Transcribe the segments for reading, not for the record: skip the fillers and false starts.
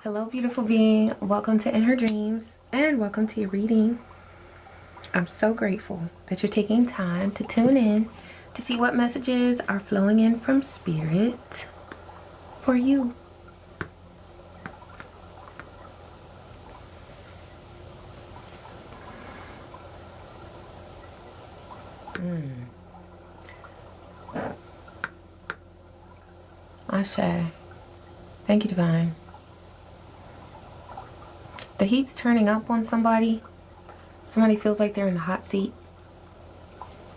Hello, beautiful being. Welcome to In Her Dreams and welcome to your reading. I'm so grateful that you're taking time to tune in to see what messages are flowing in from Spirit for you. Ashe. Thank you, Divine. The heat's turning up on somebody. Somebody feels like they're in the hot seat.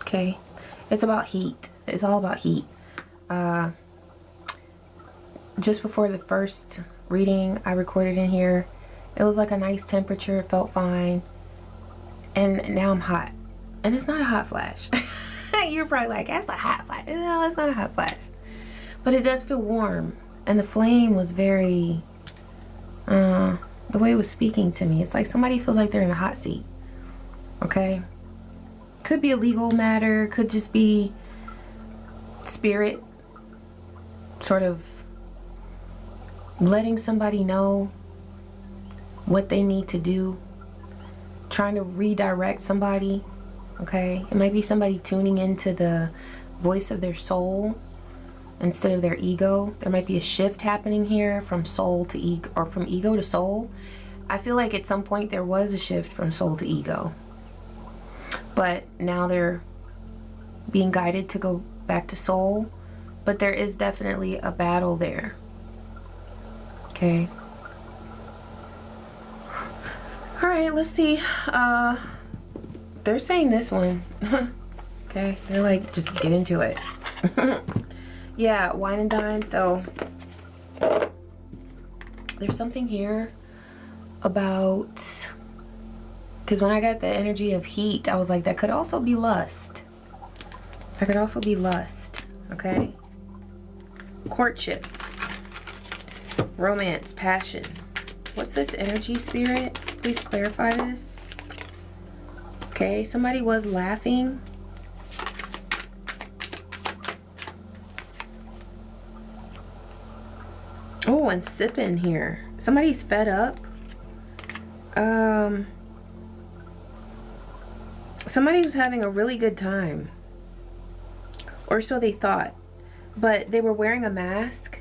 Okay. It's about heat. It's all about heat. Just before the first reading I recorded in here, it was like a nice temperature. It felt fine. And now I'm hot. And it's not a hot flash. You're probably like, that's a hot flash. No, it's not a hot flash. But it does feel warm. And the flame was very... the way it was speaking to me, it's like somebody feels like they're in a hot seat. Okay? Could be a legal matter, could just be Spirit sort of letting somebody know what they need to do, trying to redirect somebody. Okay? It might be somebody tuning into the voice of their soul instead of their ego. There might be a shift happening here from soul to ego, or from ego to soul. I feel like at some point there was a shift from soul to ego, but now they're being guided to go back to soul. But there is definitely a battle there. Okay. All right, let's see. They're saying this one. Okay, they're like, just get into it. Yeah, wine and dine. So there's something here about, because when I got the energy of heat, I was like, that could also be lust. That could also be lust. Okay. Courtship, romance, passion. What's this energy, Spirit? Please clarify this. Okay, somebody was laughing. Oh, and sipping here. Somebody's fed up. Somebody was having a really good time. Or so they thought. But they were wearing a mask.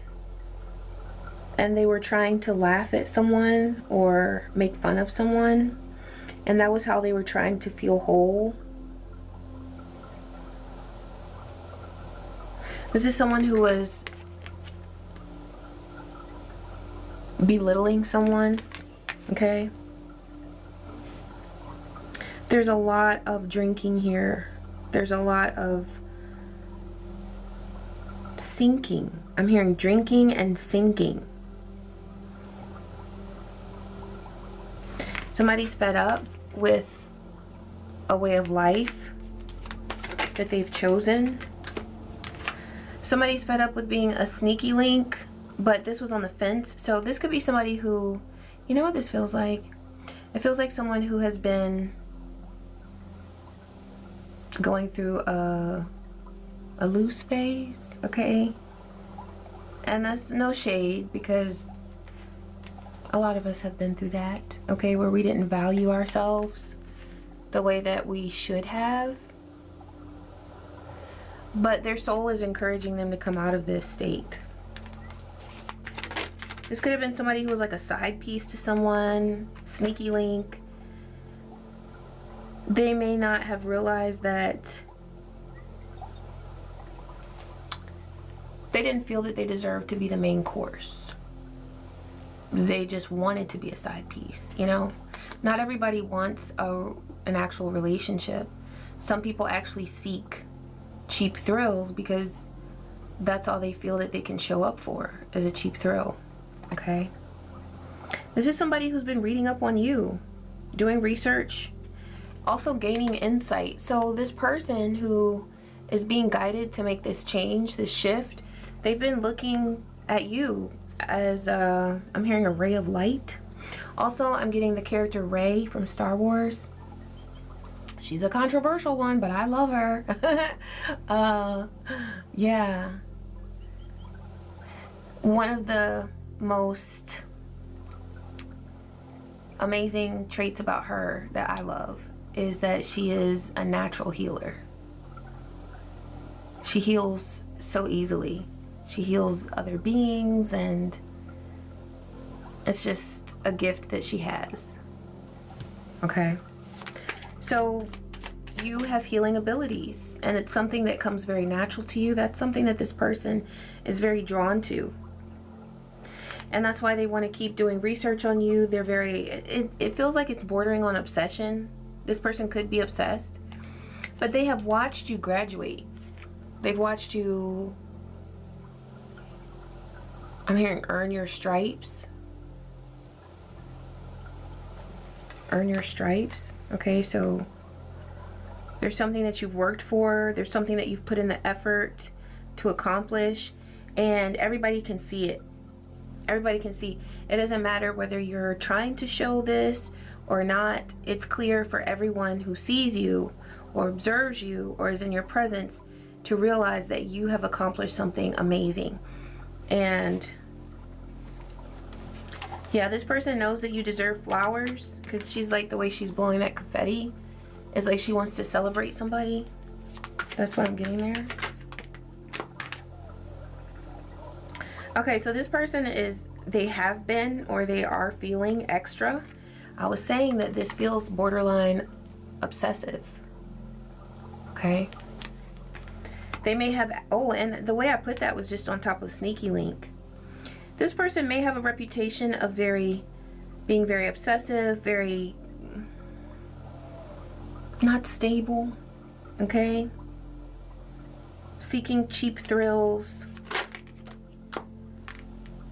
And they were trying to laugh at someone or make fun of someone. And that was how they were trying to feel whole. This is someone who was belittling someone. Okay, there's a lot of drinking here. There's a lot of sinking. I'm hearing drinking and sinking. Somebody's fed up with a way of life that they've chosen. Somebody's fed up with being a sneaky link. But this was on the fence. So this could be somebody who, you know what this feels like? It feels like someone who has been going through a loose phase, okay? And that's no shade, because a lot of us have been through that, okay? Where we didn't value ourselves the way that we should have. But their soul is encouraging them to come out of this state. This could have been somebody who was like a side piece to someone, sneaky link. They may not have realized that they didn't feel that they deserved to be the main course. They just wanted to be a side piece, you know? Not everybody wants an actual relationship. Some people actually seek cheap thrills because that's all they feel that they can show up for, is a cheap thrill. Okay, this is somebody who's been reading up on you, doing research, also gaining insight. So this person who is being guided to make this change, this shift, they've been looking at you as I'm hearing a ray of light. Also, I'm getting the character Rey from Star Wars. She's a controversial one, but I love her. Yeah, one of the most amazing traits about her that I love is that she is a natural healer. She heals so easily. She heals other beings, and it's just a gift that she has. Okay. So you have healing abilities, and it's something that comes very natural to you. That's something that this person is very drawn to. And that's why they want to keep doing research on you. They're very, it feels like it's bordering on obsession. This person could be obsessed. But they have watched you graduate. They've watched you, I'm hearing, earn your stripes. Earn your stripes. Okay, so there's something that you've worked for. There's something that you've put in the effort to accomplish. And everybody can see it. Everybody can see. It doesn't matter whether you're trying to show this or not. It's clear for everyone who sees you or observes you or is in your presence to realize that you have accomplished something amazing. And yeah, this person knows that you deserve flowers, because she's like, the way she's blowing that confetti is like she wants to celebrate somebody. That's what I'm getting there. Okay, so this person is, they have been or they are feeling extra. I was saying that this feels borderline obsessive. Okay. They may have, oh, and the way I put that was just on top of sneaky link. This person may have a reputation of being very obsessive, very not stable, okay? Seeking cheap thrills.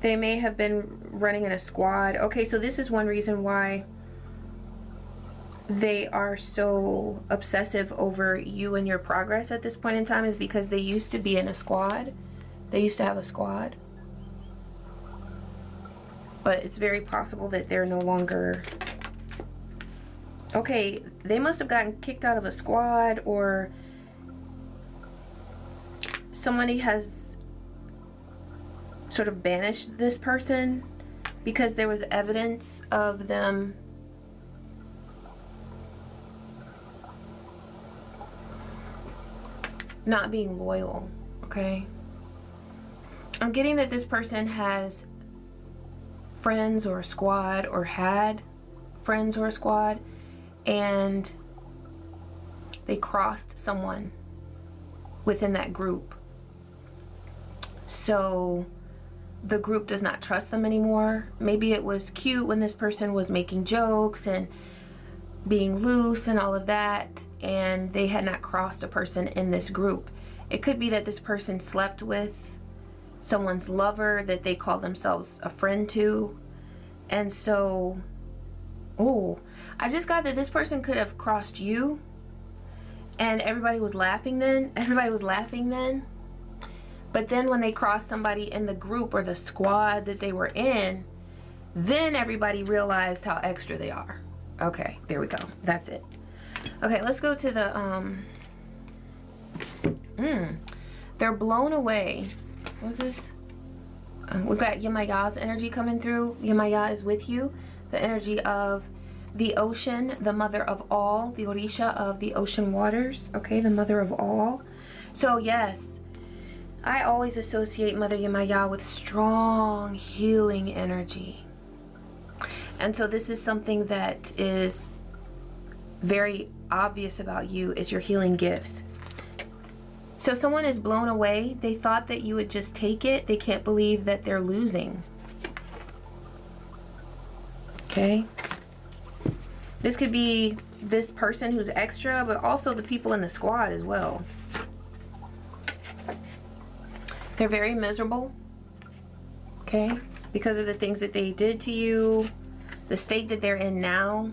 They may have been running in a squad. Okay, so this is one reason why they are so obsessive over you and your progress at this point in time, is because they used to be in a squad. They used to have a squad. But it's very possible that they're no longer. Okay, they must have gotten kicked out of a squad, or somebody has sort of banished this person because there was evidence of them not being loyal. Okay, I'm getting that this person has friends or a squad, or had friends or a squad, and they crossed someone within that group. So the group does not trust them anymore. Maybe it was cute when this person was making jokes and being loose and all of that, and they had not crossed a person in this group. It could be that this person slept with someone's lover that they call themselves a friend to. And so, oh, I just got that this person could have crossed you, and everybody was laughing then. Everybody was laughing then. But then when they crossed somebody in the group or the squad that they were in, then everybody realized how extra they are. Okay, there we go. That's it. Okay, let's go to the, they're blown away. What's this? We've got Yemaya's energy coming through. Yemaya is with you. The energy of the ocean, the mother of all, the Orisha of the ocean waters. Okay, the mother of all. So yes, I always associate Mother Yemaya with strong healing energy. And so this is something that is very obvious about you, is your healing gifts. So someone is blown away. They thought that you would just take it. They can't believe that they're losing. Okay. This could be this person who's extra, but also the people in the squad as well. They're very miserable, okay, because of the things that they did to you, the state that they're in now,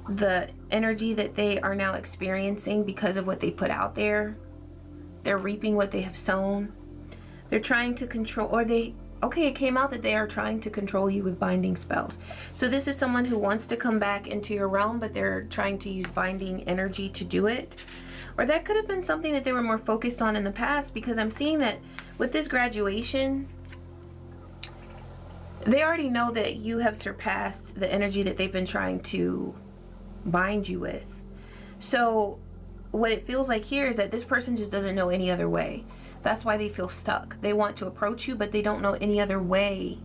the energy that they are now experiencing because of what they put out there. They're reaping what they have sown. They're trying to control, or okay, it came out that they are trying to control you with binding spells. So this is someone who wants to come back into your realm, but they're trying to use binding energy to do it. Or that could have been something that they were more focused on in the past, because I'm seeing that with this graduation, They already know that you have surpassed the energy that they've been trying to bind you with. So what it feels like here is that this person just doesn't know any other way. That's why they feel stuck. They want to approach you, but they don't know any other way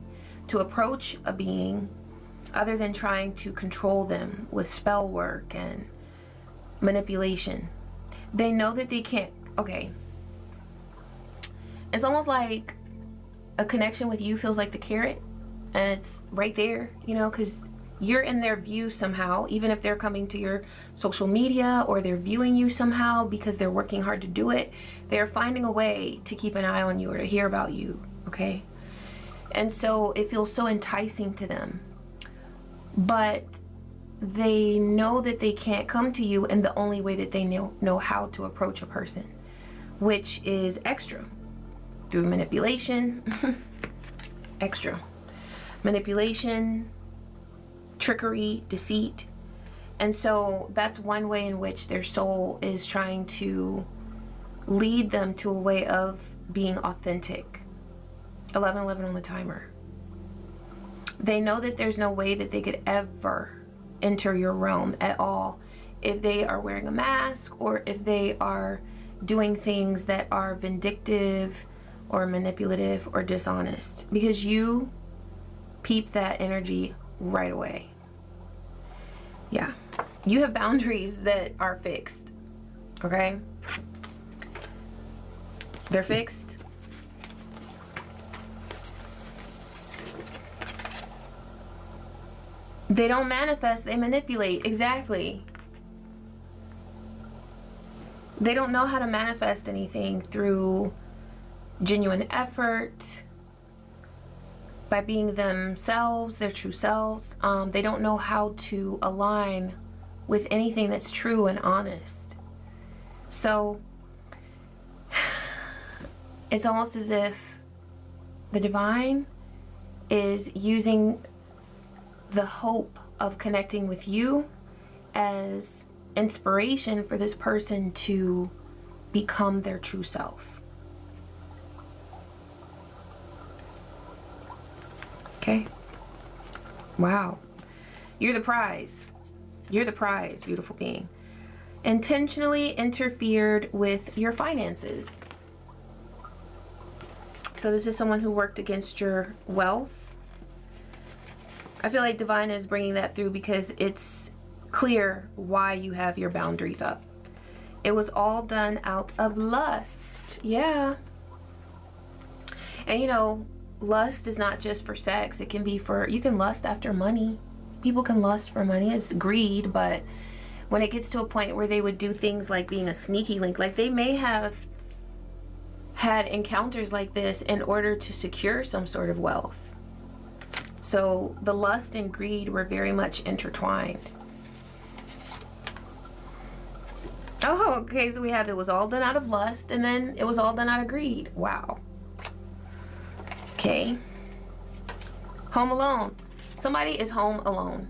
to approach a being other than trying to control them with spell work and manipulation. They know that they can't. Okay, it's almost like a connection with you feels like the carrot, and it's right there, you know, because you're in their view somehow, even if they're coming to your social media or they're viewing you somehow because they're working hard to do it. They're finding a way to keep an eye on you or to hear about you, okay? And so it feels so enticing to them. But they know that they can't come to you in the only way that they know how to approach a person, which is extra, through manipulation, extra. Manipulation, trickery, deceit. And so that's one way in which their soul is trying to lead them to a way of being authentic. 11:11 on the timer. They know that there's no way that they could ever enter your realm at all if they are wearing a mask or if they are doing things that are vindictive or manipulative or dishonest, because you peep that energy right away. Yeah, you have boundaries that are fixed, okay? They're fixed. They don't manifest, they manipulate. Exactly. They don't know how to manifest anything through genuine effort, by being themselves, their true selves. They don't know how to align with anything that's true and honest. So it's almost as if the divine is using the hope of connecting with you as inspiration for this person to become their true self. Okay. Wow. You're the prize. You're the prize, beautiful being. Intentionally interfered with your finances. So this is someone who worked against your wealth. I feel like divine is bringing that through because it's clear why you have your boundaries up. It was all done out of lust. Yeah. And you know, lust is not just for sex. It can be for, you can lust after money. People can lust for money. It's greed. But when it gets to a point where they would do things like being a sneaky link, like they may have had encounters like this in order to secure some sort of wealth. So the lust and greed were very much intertwined. Oh, okay, so we have, it was all done out of lust, and then it was all done out of greed. Wow. Okay. Home alone. Somebody is home alone.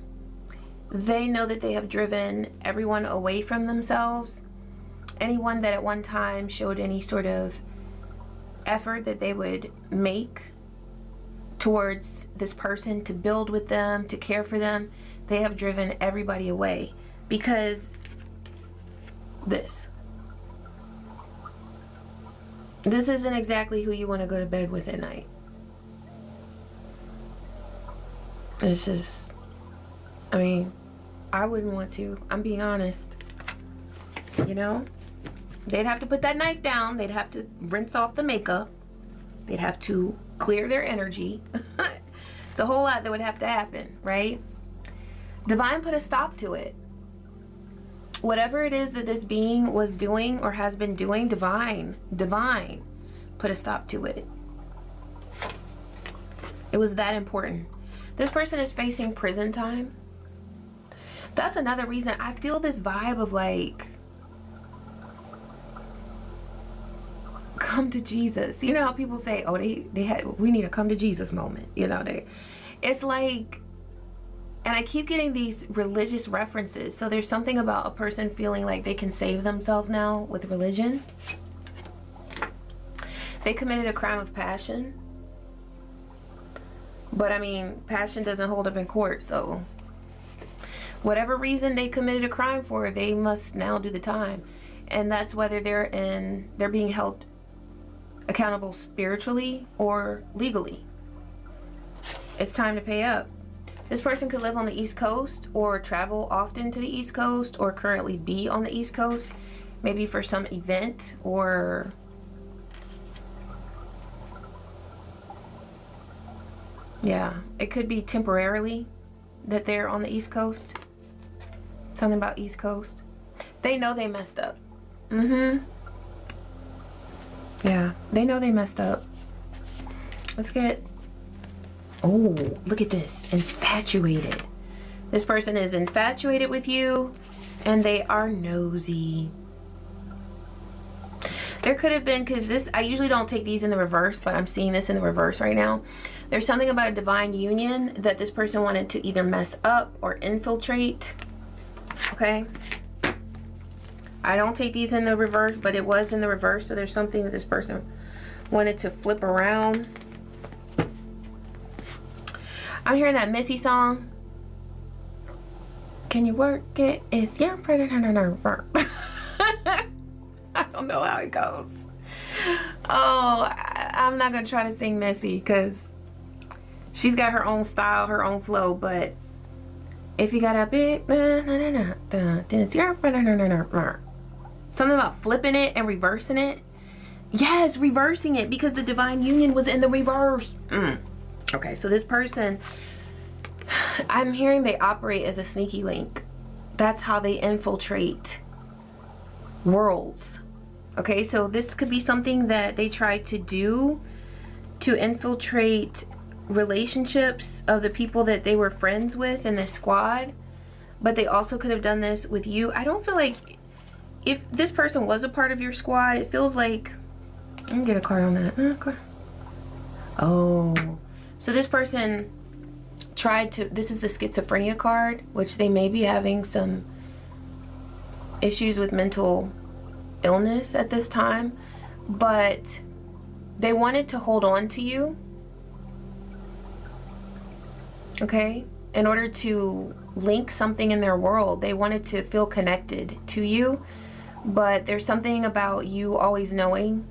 They know that they have driven everyone away from themselves. Anyone that at one time showed any sort of effort that they would make towards this person, to build with them, to care for them, they have driven everybody away because this isn't exactly who you want to go to bed with at night. It's just, I mean, I wouldn't want to. I'm being honest. You know? They'd have to put that knife down. They'd have to rinse off the makeup. They'd have to clear their energy. It's a whole lot that would have to happen, right? Divine put a stop to it. Whatever it is that this being was doing or has been doing, divine put a stop to it. It was that important. This person is facing prison time. That's another reason I feel this vibe of like, come to Jesus. You know how people say, oh, we need a come to Jesus moment. You know, it's like, and I keep getting these religious references. So there's something about a person feeling like they can save themselves now with religion. They committed a crime of passion. But I mean, passion doesn't hold up in court, so whatever reason they committed a crime for, they must now do the time. And that's whether they're being held accountable spiritually or legally. It's time to pay up. This person could live on the East Coast or travel often to the East Coast or currently be on the East Coast, maybe for some event, or yeah, it could be temporarily that they're on the East Coast. Something about East Coast. They know they messed up. Yeah, they know they messed up. Let's get... Oh, look at this. Infatuated. This person is infatuated with you and they are nosy. There could have been, because this, I usually don't take these in the reverse, but I'm seeing this in the reverse right now. There's something about a divine union that this person wanted to either mess up or infiltrate. Okay. I don't take these in the reverse, but it was in the reverse. So there's something that this person wanted to flip around. I'm hearing that Missy song. Can you work it? It's your predator. I don't know how it goes. Oh, I'm not gonna try to sing Missy because she's got her own style, her own flow. But if you got a big then it's your predator. Something about flipping it and reversing it. Yes, reversing it because the divine union was in the reverse. Okay, so this person, I'm hearing they operate as a sneaky link. That's how they infiltrate worlds. Okay, so this could be something that they tried to do to infiltrate relationships of the people that they were friends with in this squad. But they also could have done this with you. I don't feel like, if this person was a part of your squad, it feels like, let me get a card on that. Okay. Oh, so this person tried to, this is the schizophrenia card, which they may be having some issues with mental illness at this time, but they wanted to hold on to you, okay, in order to link something in their world. They wanted to feel connected to you, but there's something about you always knowing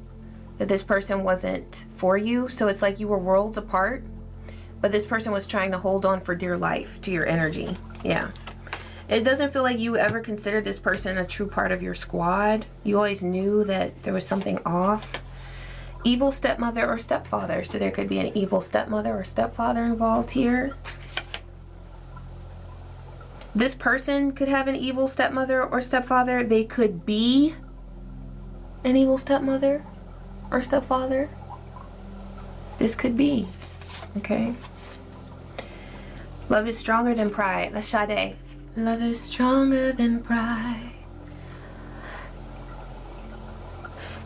that this person wasn't for you. So it's like you were worlds apart, but this person was trying to hold on for dear life to your energy. Yeah. It doesn't feel like you ever considered this person a true part of your squad. You always knew that there was something off. Evil stepmother or stepfather. So there could be an evil stepmother or stepfather involved here. This person could have an evil stepmother or stepfather. They could be an evil stepmother or stepfather. This could be. Okay. Love is stronger than pride. That's Sade. Love is stronger than pride.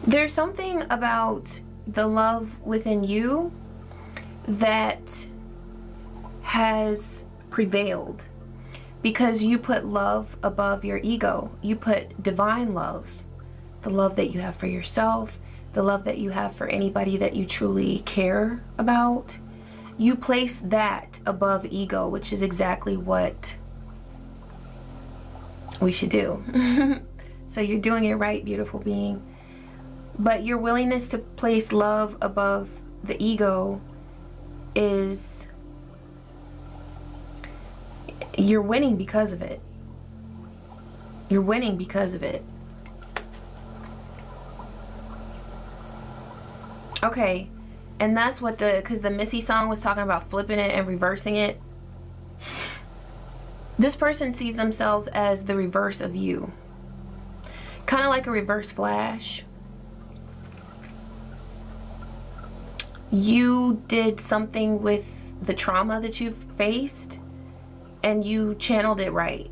There's something about the love within you that has prevailed because you put love above your ego. You put divine love, the love that you have for yourself, the love that you have for anybody that you truly care about. You place that above ego, which is exactly what we should do. So you're doing it right, beautiful being. But your willingness to place love above the ego is, you're winning because of it. You're winning because of it. Okay, and that's what because the Missy song was talking about flipping it and reversing it. This person sees themselves as the reverse of you. Kind of like a reverse Flash. You did something with the trauma that you've faced and you channeled it right.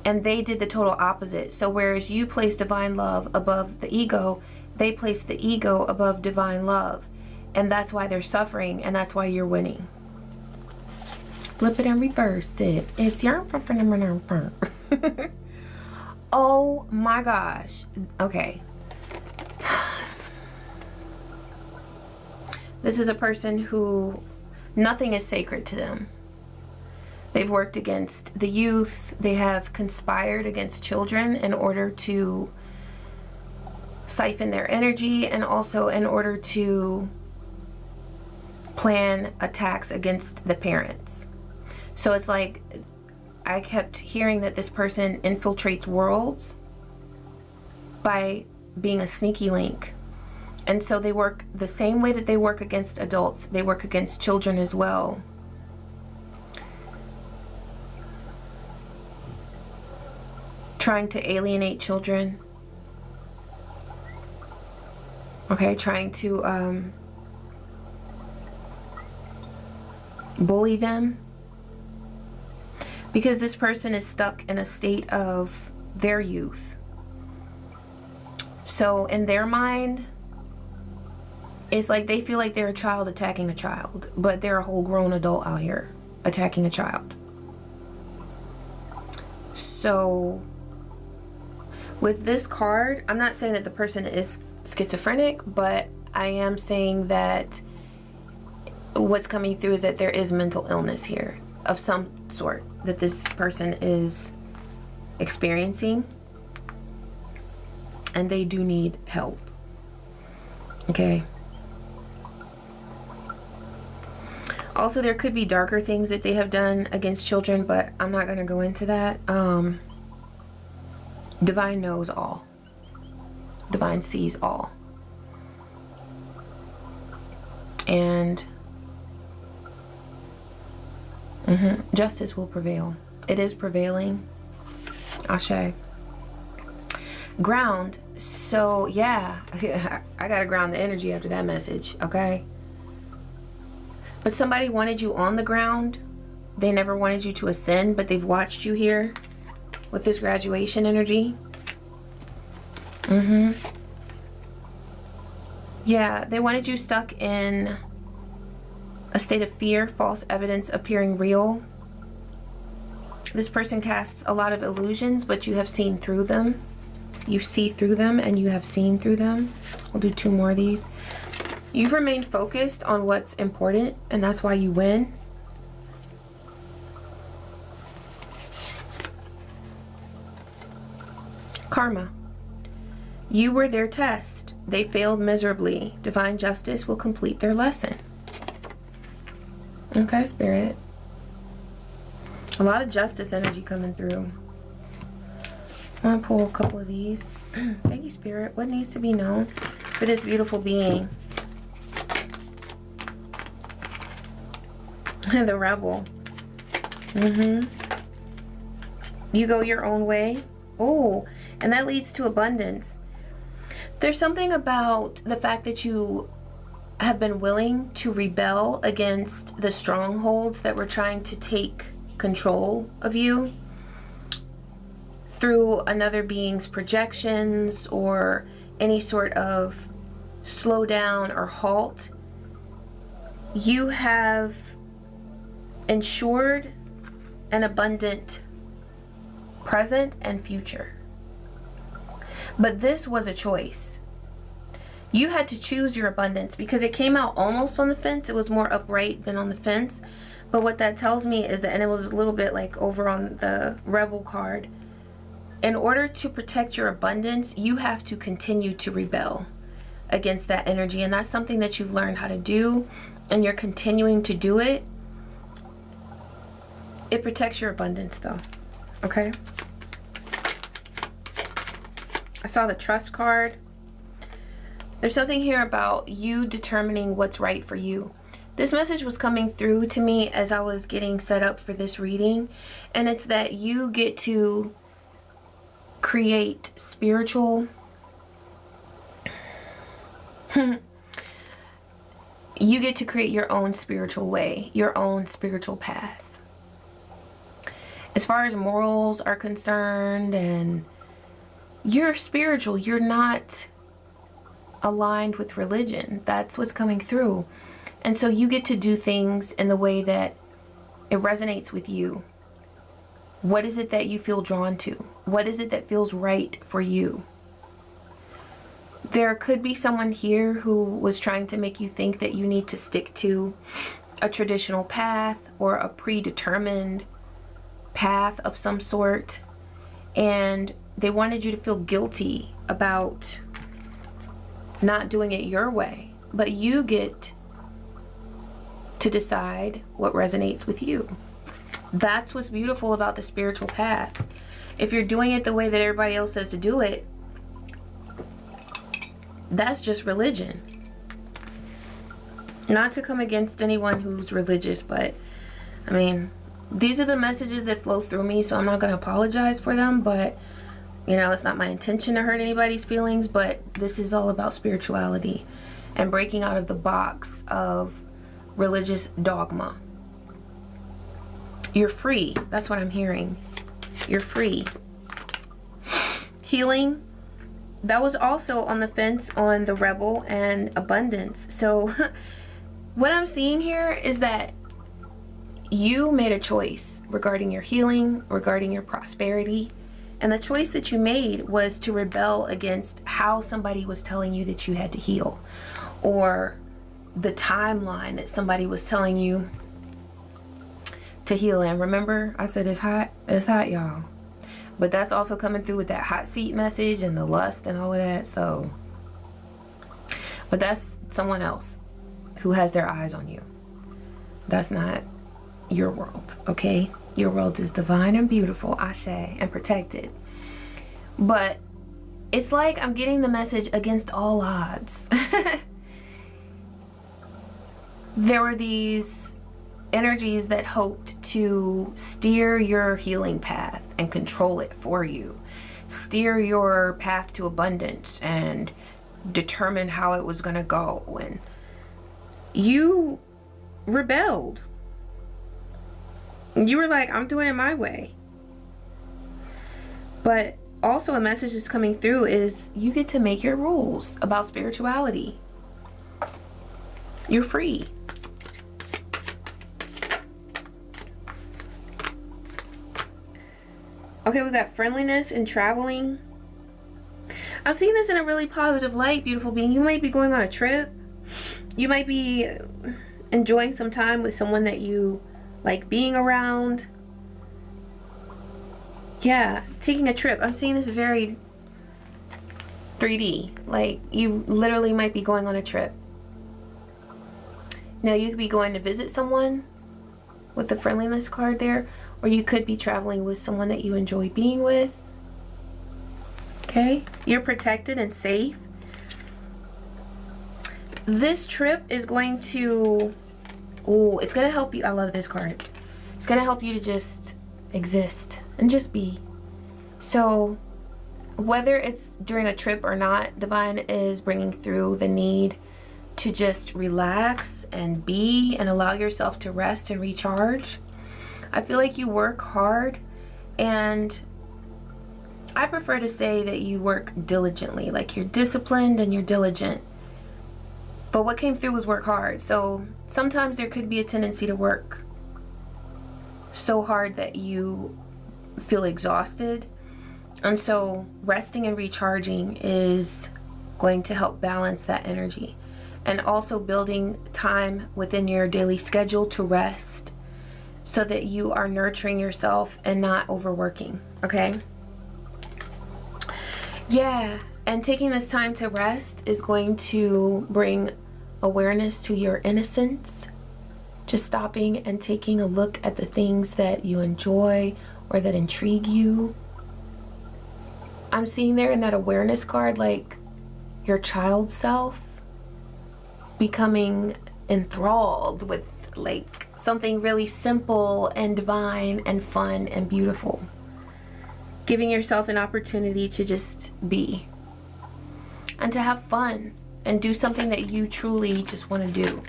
And they did the total opposite. So whereas you place divine love above the ego, they place the ego above divine love. And that's why they're suffering, and that's why you're winning. Flip it and reverse it. It's your... Oh my gosh. Okay. This is a person who Nothing is sacred to them. They've worked against the youth. They have conspired against children in order to siphon their energy, and also in order to plan attacks against the parents. So it's like, I kept hearing that this person infiltrates worlds by being a sneaky link. And so they work the same way that they work against adults, they work against children as well. Trying to alienate children. Okay, trying to bully them. Because this person is stuck in a state of their youth. So in their mind, it's like they feel like they're a child attacking a child, but they're a whole grown adult out here attacking a child. So with this card, I'm not saying that the person is schizophrenic, but I am saying that what's coming through is that there is mental illness here of some sort that this person is experiencing, and they do need help. Okay. Also, there could be darker things that they have done against children, but I'm not going to go into that. Divine knows all. Divine sees all. And justice will prevail. It is prevailing. Ashe. Ground. So, yeah. I gotta ground the energy after that message, okay? But somebody wanted you on the ground. They never wanted you to ascend, but they've watched you here with this graduation energy. Yeah, they wanted you stuck in a state of fear, false evidence appearing real. This person casts a lot of illusions, but you have seen through them. You see through them, and you have seen through them. We'll do 2 more of these. You've remained focused on what's important, and that's why you win. Karma. You were their test. They failed miserably. Divine justice will complete their lesson. Okay, Spirit. A lot of justice energy coming through. I'm going to pull a couple of these. Thank you, Spirit. What needs to be known for this beautiful being? The rebel. You go your own way. Oh, and that leads to abundance. There's something about the fact that you have been willing to rebel against the strongholds that were trying to take control of you through another being's projections or any sort of slow down or halt. You have ensured an abundant present and future. But this was a choice. You had to choose your abundance because it came out almost on the fence. It was more upright than on the fence. But what that tells me is that, and it was a little bit like over on the Rebel card, in order to protect your abundance, you have to continue to rebel against that energy. And that's something that you've learned how to do, and you're continuing to do it. It protects your abundance though, okay? I saw the Trust card. There's something here about you determining what's right for you. This message was coming through to me as I was getting set up for this reading, and it's that you get to create spiritual you get to create your own spiritual way, your own spiritual path. As far as morals are concerned, and you're spiritual, you're not aligned with religion. That's what's coming through. And so you get to do things in the way that it resonates with you. What is it that you feel drawn to? What is it that feels right for you? There could be someone here who was trying to make you think that you need to stick to a traditional path or a predetermined path of some sort, and they wanted you to feel guilty about not doing it your way. But you get to decide what resonates with you. That's what's beautiful about the spiritual path. If you're doing it the way that everybody else says to do it, that's just religion. Not to come against anyone who's religious, but I mean, these are the messages that flow through me, so I'm not going to apologize for them, but you know, it's not my intention to hurt anybody's feelings, but this is all about spirituality and breaking out of the box of religious dogma. You're free. That's what I'm hearing. You're free. Healing. That was also on the fence on the Rebel and Abundance. So what I'm seeing here is that you made a choice regarding your healing, regarding your prosperity. And the choice that you made was to rebel against how somebody was telling you that you had to heal, or the timeline that somebody was telling you to heal in. Remember, I said it's hot, y'all. But that's also coming through with that hot seat message and the lust and all of that. So, but that's someone else who has their eyes on you. That's not your world, okay? Your world is divine and beautiful, Ashe, and protected. But it's like I'm getting the message against all odds. There were these energies that hoped to steer your healing path and control it for you. Steer your path to abundance and determine how it was going to go. And you rebelled. You were like, I'm doing it my way. But also a message that's coming through is you get to make your rules about spirituality. You're free. Okay, we got friendliness and traveling. I'm seeing this in a really positive light, beautiful being. You might be going on a trip. You might be enjoying some time with someone that you like being around. Yeah, taking a trip. I'm seeing this very 3D. Like, you literally might be going on a trip. Now, you could be going to visit someone with the friendliness card there, or you could be traveling with someone that you enjoy being with. Okay, you're protected and safe. This trip is going to, oh, it's going to help you. I love this card. It's going to help you to just exist and just be. So whether it's during a trip or not, Divine is bringing through the need to just relax and be and allow yourself to rest and recharge. I feel like you work hard, and I prefer to say that you work diligently, like you're disciplined and you're diligent. But what came through was work hard. So sometimes there could be a tendency to work so hard that you feel exhausted. And so resting and recharging is going to help balance that energy. And also building time within your daily schedule to rest so that you are nurturing yourself and not overworking, okay? Yeah, and taking this time to rest is going to bring awareness to your innocence. Just stopping and taking a look at the things that you enjoy or that intrigue you. I'm seeing there in that awareness card, like your child self becoming enthralled with like something really simple and divine and fun and beautiful. Giving yourself an opportunity to just be and to have fun and do something that you truly just want to do.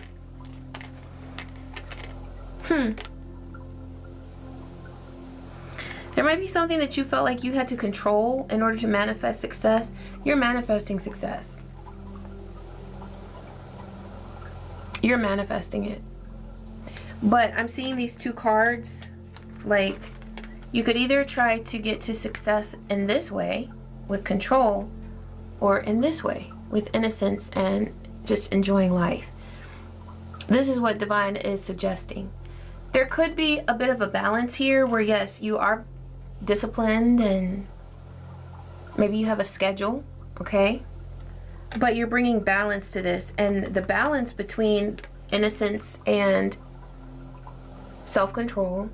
There might be something that you felt like you had to control in order to manifest success. You're manifesting success. You're manifesting it. But I'm seeing these two cards, like you could either try to get to success in this way with control, or in this way with innocence and just enjoying life. This is what Divine is suggesting. There could be a bit of a balance here where, yes, you are disciplined and maybe you have a schedule, okay? But you're bringing balance to this, and the balance between innocence and self-control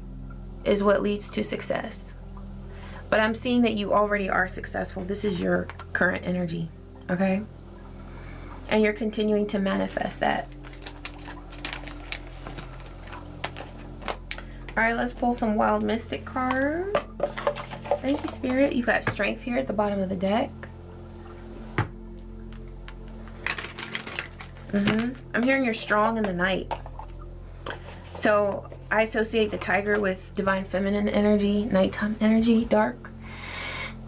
is what leads to success. But I'm seeing that you already are successful. This is your current energy, okay? And you're continuing to manifest that. All right, let's pull some Wild Mystic cards. Thank you, Spirit. You've got Strength here at the bottom of the deck. I'm hearing you're strong in the night. So I associate the tiger with divine feminine energy, nighttime energy, dark.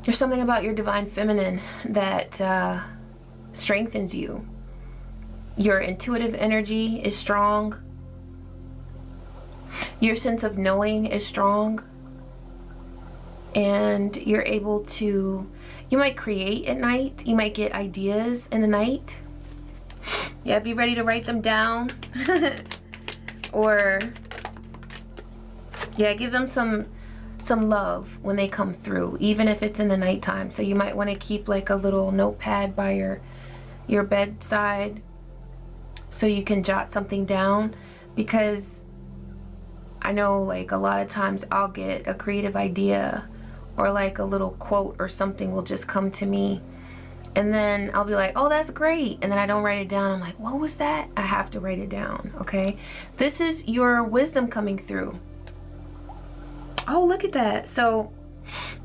There's something about your divine feminine that strengthens you. Your intuitive energy is strong. Your sense of knowing is strong. And you're able to, you might create at night. You might get ideas in the night. Yeah, be ready to write them down. Or, yeah, give them some love when they come through, even if it's in the nighttime. So you might want to keep like a little notepad by your bedside so you can jot something down, because I know like a lot of times I'll get a creative idea or like a little quote or something will just come to me. And then I'll be like, oh, that's great. And then I don't write it down. I'm like, what was that? I have to write it down, okay? This is your wisdom coming through. Oh, look at that. So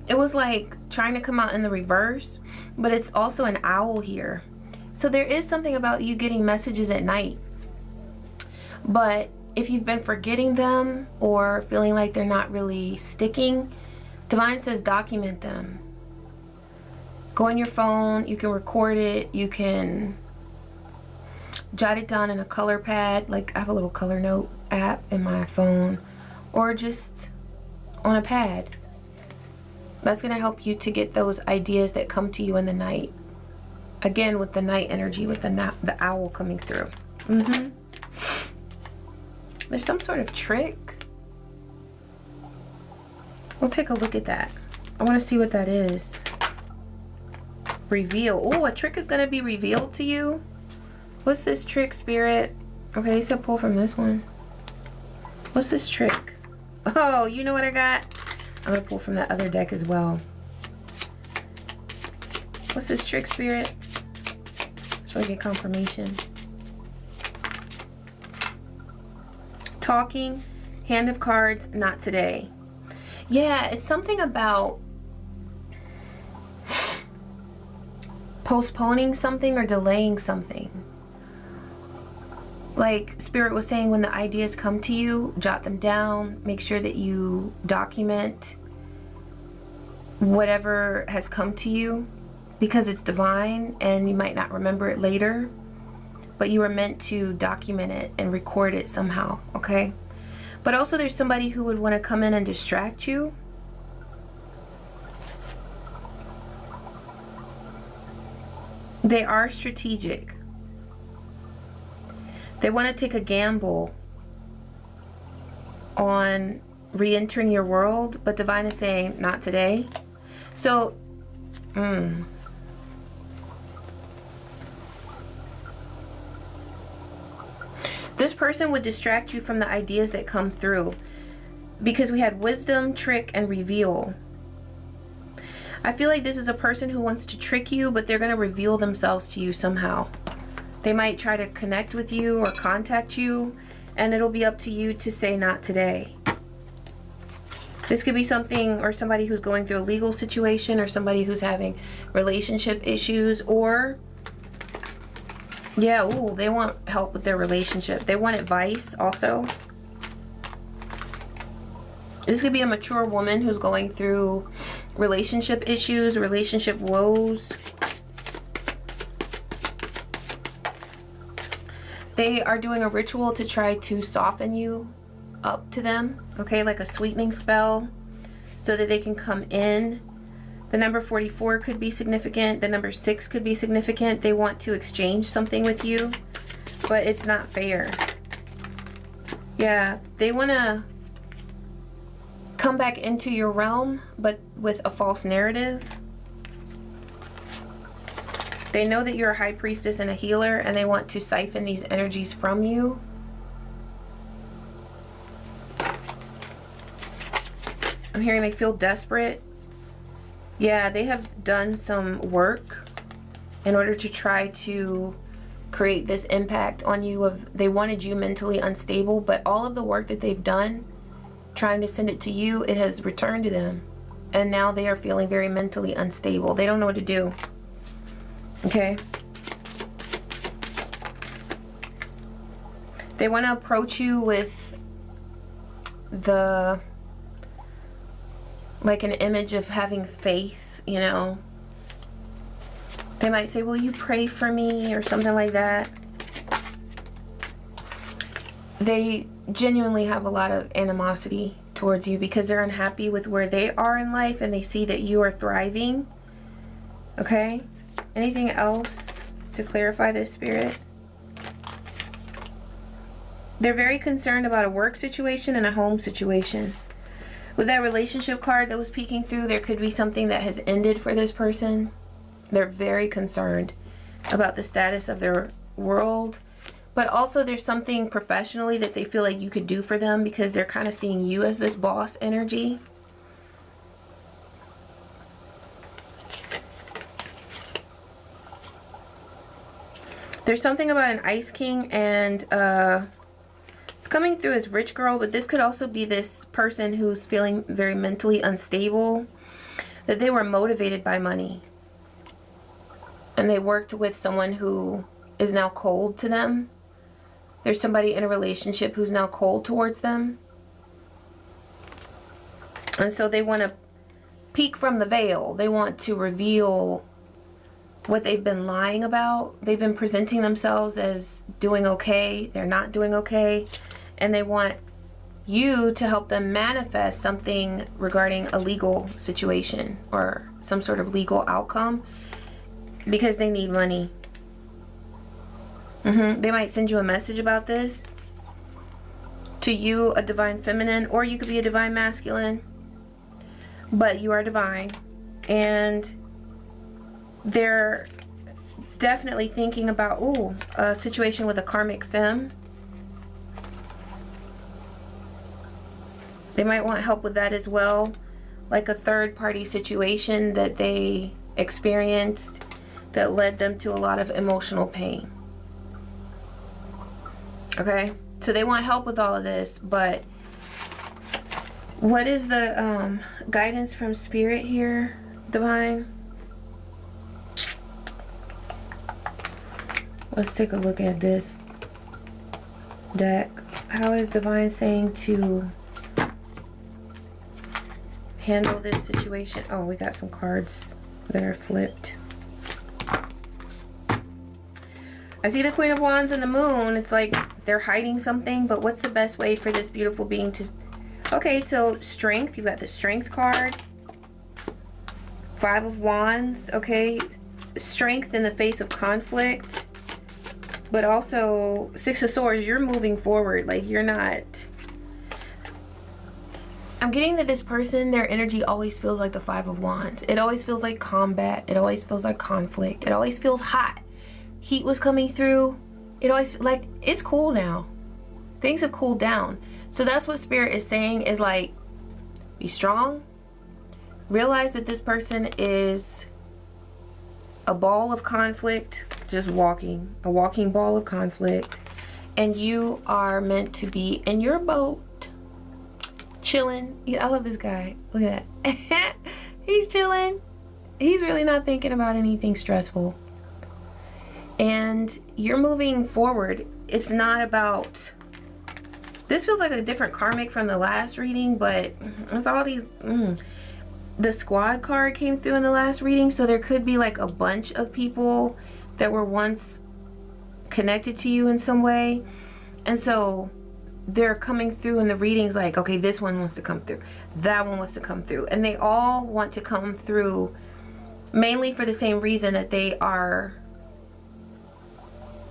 it was like trying to come out in the reverse, but it's also an owl here. So there is something about you getting messages at night. But if you've been forgetting them or feeling like they're not really sticking, Divine says document them. Go on your phone, you can record it, you can jot it down in a color pad, like I have a little color note app in my phone, or just on a pad. That's going to help you to get those ideas that come to you in the night. Again, with the night energy, with the owl coming through. There's some sort of trick. We'll take a look at that. I want to see what that is. Reveal. Oh, a trick is going to be revealed to you. What's this trick, Spirit? Okay, you said pull from this one. What's this trick? Oh, you know what I got? I'm going to pull from that other deck as well. What's this trick, Spirit? So I get confirmation. Talking, Hand of Cards, not today. Yeah, it's something about postponing something or delaying something. Like Spirit was saying, when the ideas come to you, jot them down. Make sure that you document whatever has come to you, because it's divine and you might not remember it later, but you were meant to document it and record it somehow, okay? But also there's somebody who would want to come in and distract you. They are strategic. They want to take a gamble on re-entering your world, but Divine is saying, not today. So, this person would distract you from the ideas that come through, because we had wisdom, trick, and reveal. I feel like this is a person who wants to trick you, but they're going to reveal themselves to you somehow. They might try to connect with you or contact you, and it'll be up to you to say not today. This could be something, or somebody who's going through a legal situation, or somebody who's having relationship issues, or yeah, ooh, they want help with their relationship. They want advice also. This could be a mature woman who's going through relationship issues, relationship woes. They are doing a ritual to try to soften you up to them, okay, like a sweetening spell, so that they can come in. The number 44 could be significant. The number 6 could be significant. They want to exchange something with you, but it's not fair. Yeah, they want to come back into your realm, but with a false narrative. They know that you're a high priestess and a healer, and they want to siphon these energies from you. I'm hearing they feel desperate. Yeah, they have done some work in order to try to create this impact on you of, they wanted you mentally unstable, but all of the work that they've done trying to send it to you, it has returned to them, and now they are feeling very mentally unstable. They don't know what to do. Okay, they want to approach you with the, like, an image of having faith, you know. They might say, will you pray for me, or something like that. They genuinely have a lot of animosity towards you because they're unhappy with where they are in life, and they see that you are thriving. Okay, anything else to clarify this, Spirit? They're very concerned about a work situation and a home situation. With that relationship card that was peeking through, there could be something that has ended for this person. They're very concerned about the status of their world, but also there's something professionally that they feel like you could do for them, because they're kind of seeing you as this boss energy. There's something about an Ice King, and it's coming through as rich girl, but this could also be this person who's feeling very mentally unstable, that they were motivated by money, and they worked with someone who is now cold to them. There's somebody in a relationship who's now cold towards them, and so they want to peek from the veil. They want to reveal what they've been lying about. They've been presenting themselves as doing okay. They're not doing okay. And they want you to help them manifest something regarding a legal situation or some sort of legal outcome, because they need money. They might send you a message about this to you, a divine feminine, or you could be a divine masculine, but you are divine. And they're definitely thinking about, ooh, a situation with a karmic femme. They might want help with that as well, like a third party situation that they experienced that led them to a lot of emotional pain. Okay, so they want help with all of this, but what is the guidance from Spirit here, Divine? Let's take a look at this deck. How is Divine saying to handle this situation? Oh, we got some cards that are flipped. I see the Queen of Wands and the Moon. It's like they're hiding something, but what's the best way for this beautiful being to... Okay, so Strength. You've got the Strength card. Five of Wands. Okay, strength in the face of conflict. But also Six of Swords. You're moving forward. Like, you're not... I'm getting that this person, their energy always feels like the Five of Wands. It always feels like combat. It always feels like conflict. It always feels hot. Heat was coming through. It always, like, it's cool now. Things have cooled down. So that's what Spirit is saying, is like, be strong. Realize that this person is a ball of conflict, just walking. A walking ball of conflict. And you are meant to be in your boat, chilling. I love this guy. Look at that. He's chilling. He's really not thinking about anything stressful. And you're moving forward. It's not about... This feels like a different karmic from the last reading, but it's all these... The Squad card came through in the last reading, so there could be like a bunch of people that were once connected to you in some way. And so they're coming through in the readings like, okay, this one wants to come through. That one wants to come through. And they all want to come through mainly for the same reason, that they are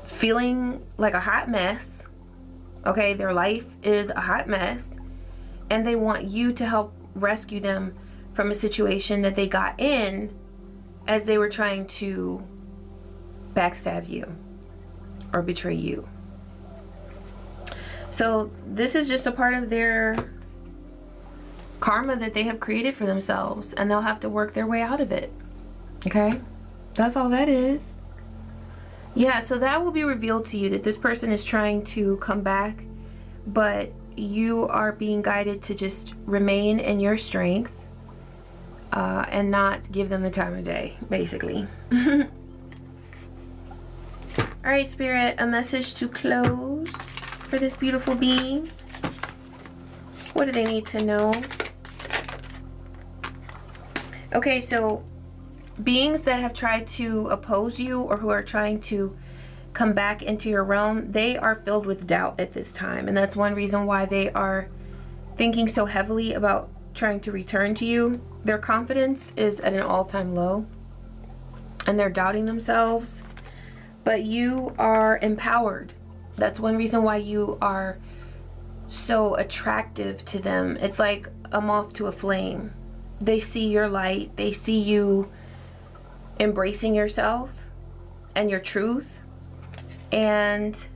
feeling like a hot mess, Okay, their life is a hot mess, and they want you to help rescue them from a situation that they got in as they were trying to backstab you or betray you. So this is just a part of their karma that they have created for themselves, and they'll have to work their way out of it. Okay, that's all that is. Yeah, so that will be revealed to you, that this person is trying to come back, but you are being guided to just remain in your strength and not give them the time of day, basically. All right, Spirit, a message to close for this beautiful being. What do they need to know? Okay, so beings that have tried to oppose you or who are trying to come back into your realm, they are filled with doubt at this time. And that's one reason why they are thinking so heavily about trying to return to you. Their confidence is at an all-time low, and they're doubting themselves. But you are empowered. That's one reason why you are so attractive to them. It's like a moth to a flame. They see your light. They see you embracing yourself and your truth. And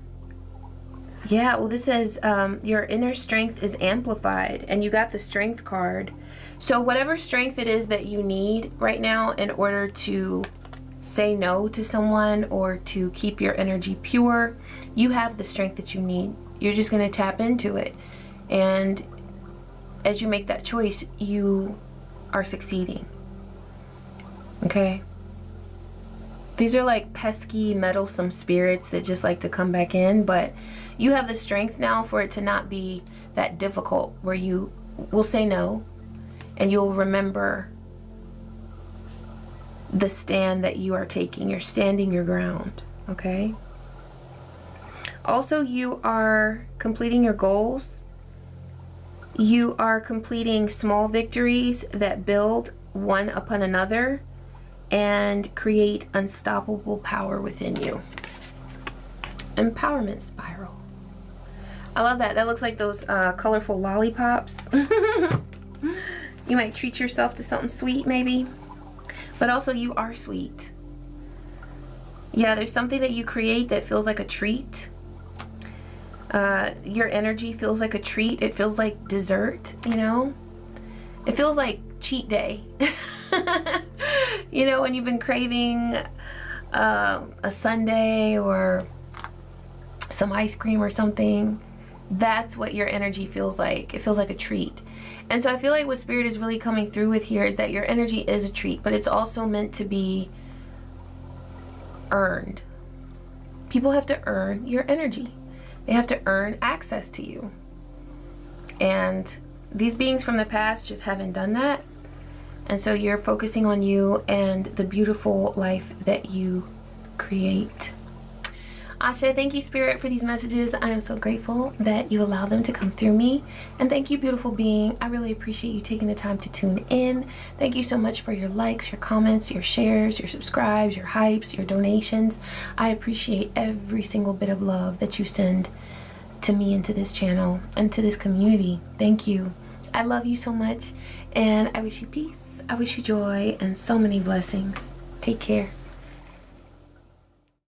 yeah, well, this says your inner strength is amplified, and you got the strength card. So whatever strength it is that you need right now in order to say no to someone or to keep your energy pure, you have the strength that you need. You're just going to tap into it. And as you make that choice, you are succeeding. Okay? These are like pesky, meddlesome spirits that just like to come back in, but you have the strength now for it to not be that difficult, where you will say no and you'll remember the stand that you are taking. You're standing your ground, okay? Also, you are completing your goals. You are completing small victories that build one upon another and create unstoppable power within you. Empowerment spiral. I love that. That looks like those colorful lollipops. You might treat yourself to something sweet, maybe. But also, you are sweet. Yeah, there's something that you create that feels like a treat. Your energy feels like a treat. It feels like dessert, you know? It feels like cheat day. You know, when you've been craving a sundae or some ice cream or something, that's what your energy feels like. It feels like a treat. And so I feel like what Spirit is really coming through with here is that your energy is a treat, but it's also meant to be earned. People have to earn your energy. They have to earn access to you. And these beings from the past just haven't done that. And so you're focusing on you and the beautiful life that you create. Ashe, thank you, Spirit, for these messages. I am so grateful that you allow them to come through me. And thank you, beautiful being. I really appreciate you taking the time to tune in. Thank you so much for your likes, your comments, your shares, your subscribes, your hypes, your donations. I appreciate every single bit of love that you send to me and to this channel and to this community. Thank you. I love you so much, and I wish you peace. I wish you joy and so many blessings. Take care.